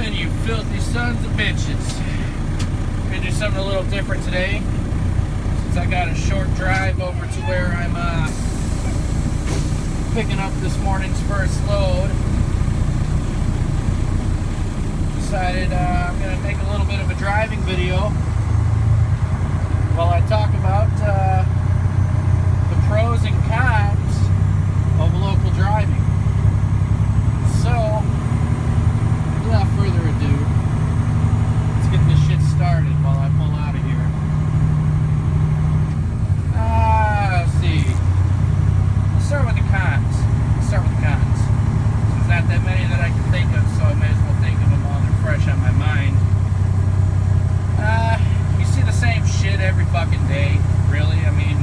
morning, you filthy sons of bitches. I'm gonna do something a little different today. Since I got a short drive over to where I'm picking up this morning's first load. Decided I'm gonna make a little bit of a driving video while I talk about the pros and cons of local driving. So, without further ado, let's get this shit started while I pull out of here. Let's see. Let's start with the cons. There's not that many that I can think of, so I may as well think of them while they're fresh on my mind. You see the same shit every fucking day, really. I mean,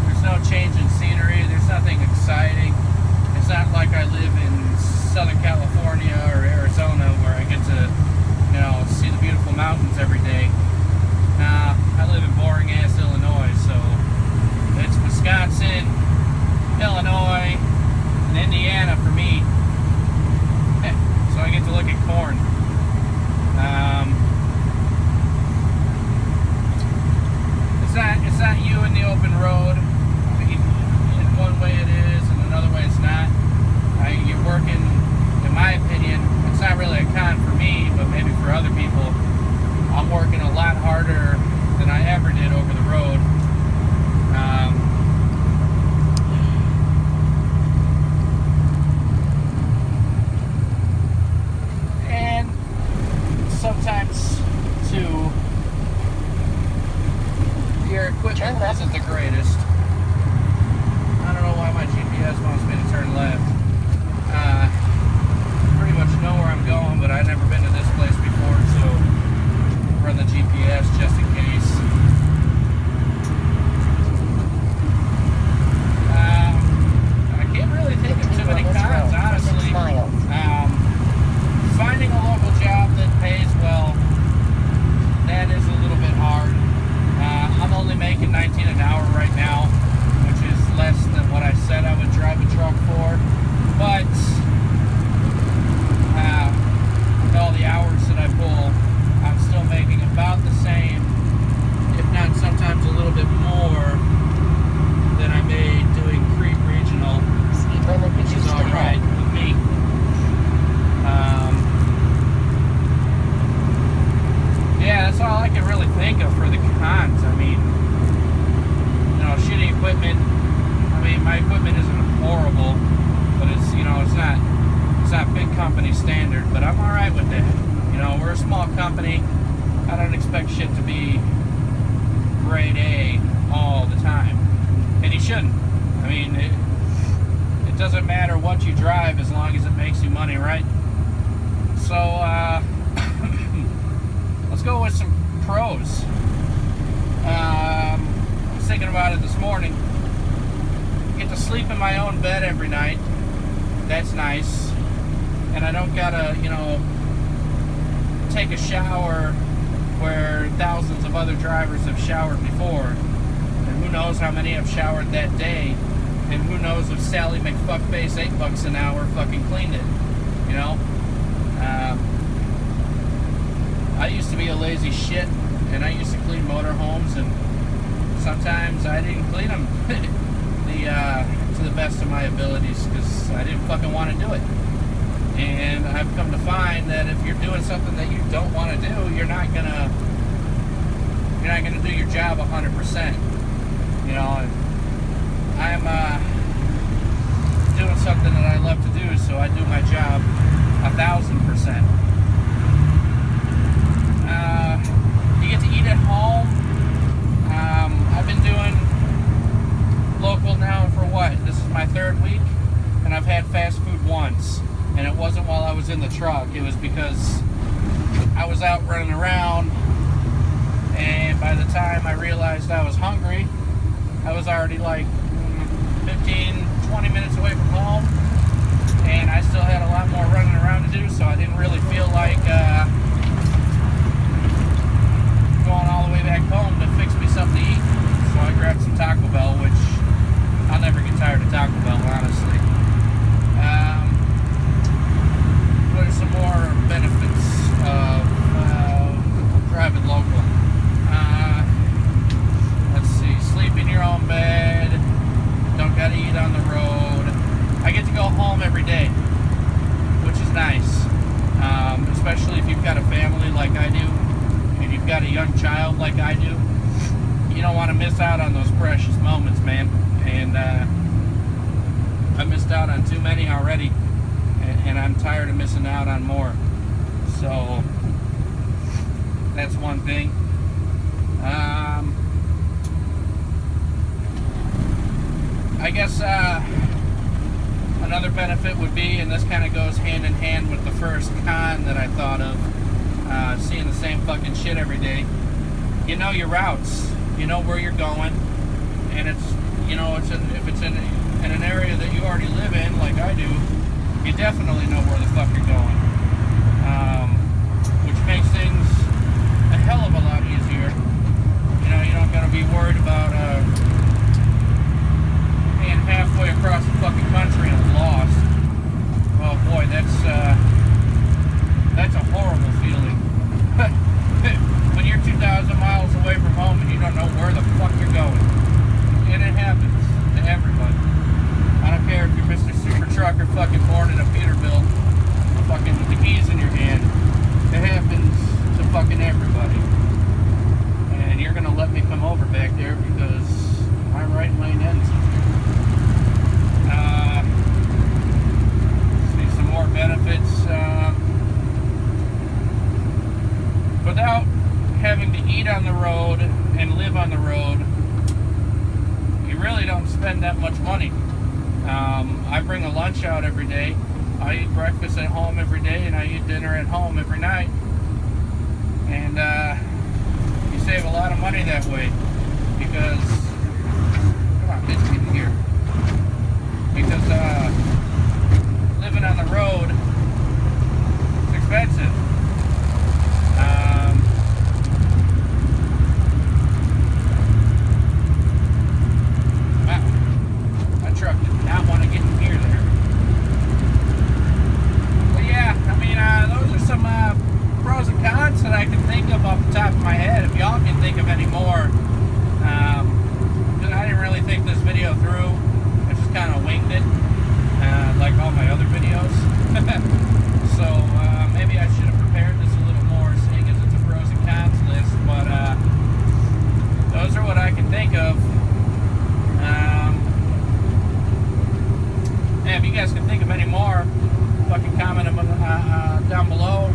there's no change in scenery. There's nothing exciting. It's not like I live in Southern California or Arizona where I get to, see the beautiful mountains every day. Nah, I live in boring ass Illinois, so it's Wisconsin, Illinois, and Indiana for me. So I get to look at corn. It's not you in the open road. In one way it is, and another way it's not. You're working, in my opinion, it's not really a con for me, but maybe for other people. I'm working a lot harder than I ever did over the road. And sometimes, too, your equipment isn't the greatest. I don't know why my GPS wants me to turn left. Pretty much know where I'm going, but I've never been to this place before, so run the GPS just in case. I can't really think of too many cons, honestly. Finding a local job that pays well, that is a little bit hard. I'm only making $19 an hour right now, which is less than what I said I would drive a truck for. But with all the hours that I pull, I'm still making about the same, if not sometimes a little bit more than I made doing Crete Regional, which is all right with me. Yeah, that's all I can really think of for the cons. I mean, shitty equipment. I mean, my equipment isn't horrible, but it's, it's not big company standard, but I'm all right with that. We're a small company. I don't expect shit to be grade A all the time, and you shouldn't. I mean, it doesn't matter what you drive as long as it makes you money, right? So, let's go with some pros. I was thinking about it this morning. Get to sleep in my own bed every night. That's nice. And I don't gotta, take a shower where thousands of other drivers have showered before. And who knows how many have showered that day. And who knows if Sally McFuckface $8 an hour fucking cleaned it. I used to be a lazy shit, and I used to clean motorhomes, and sometimes I didn't clean them to the best of my abilities because I didn't fucking want to do it. And I've come to find that if you're doing something that you don't want to do, you're not gonna do your job 100%. I'm doing something that I love to do, so I do my job 1,000%. You get to eat at home. I've been doing local now for what? This is my third week, and I've had fast food once. And it wasn't while I was in the truck. It was because I was out running around, and by the time I realized I was hungry, I was already like 15, 20 minutes away from home, and I still had a lot more running around to do, so I didn't really feel like going all the way back home to fix me something to eat. So I grabbed some Taco Bell, which I'll never get tired of Taco Bell, honestly. What are some more benefits? man, and I missed out on too many already, and I'm tired of missing out on more. So that's one thing. I guess another benefit would be, and this kind of goes hand in hand with the first con that I thought of, seeing the same fucking shit every day. You know your routes, you know where you're going, and it's, you know, if it's in an area that you already live in, like I do, you definitely know where the fuck you're going, which makes things a hell of a lot easier. You know, you don't gotta be worried about being halfway across the fucking country and lost. Oh boy, that's a horrible feeling. When you're 2,000 miles away from home and you don't know where the fuck you're going. And it happens to everybody. I don't care if you're Mr. Super Trucker fucking born in a Peterbilt, fucking with the keys in your hand. It happens to fucking everybody. And you're gonna let me come over back there because my right lane ends. See some more benefits. Without having to eat on the road and live on the road, you really don't spend that much money. I bring a lunch out every day. I eat breakfast at home every day, and I eat dinner at home every night. And you save a lot of money that way because, come on, bitch, get in here. Because living on the road, it's expensive. Truck did not want to get in here there. But yeah, I mean, those are some pros and cons that I can think of off the top of my head. If y'all can think of any more, I didn't really think this video through. I just kind of winged it, like all my other videos. So maybe I should have prepared this a little more, seeing as it's a pros and cons list. But those are what I can think of. Yeah, if you guys can think of any more, fucking comment them down below.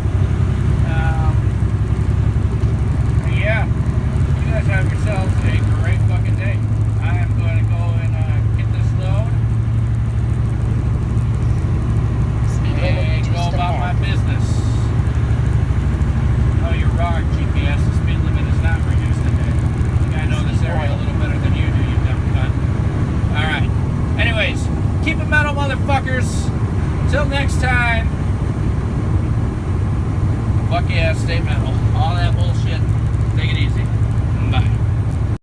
Yeah, you guys have yourselves a great fucking day. I am going to go and get this load and go about my business. Oh, you're wrong, GPS. The speed limit is not reduced today. I think I know this area a little better than you do, you dumb cunt. Alright. Anyways, keep it metal, motherfuckers. Till next time. Fuck yeah, stay metal. All that bullshit. Take it easy. Bye.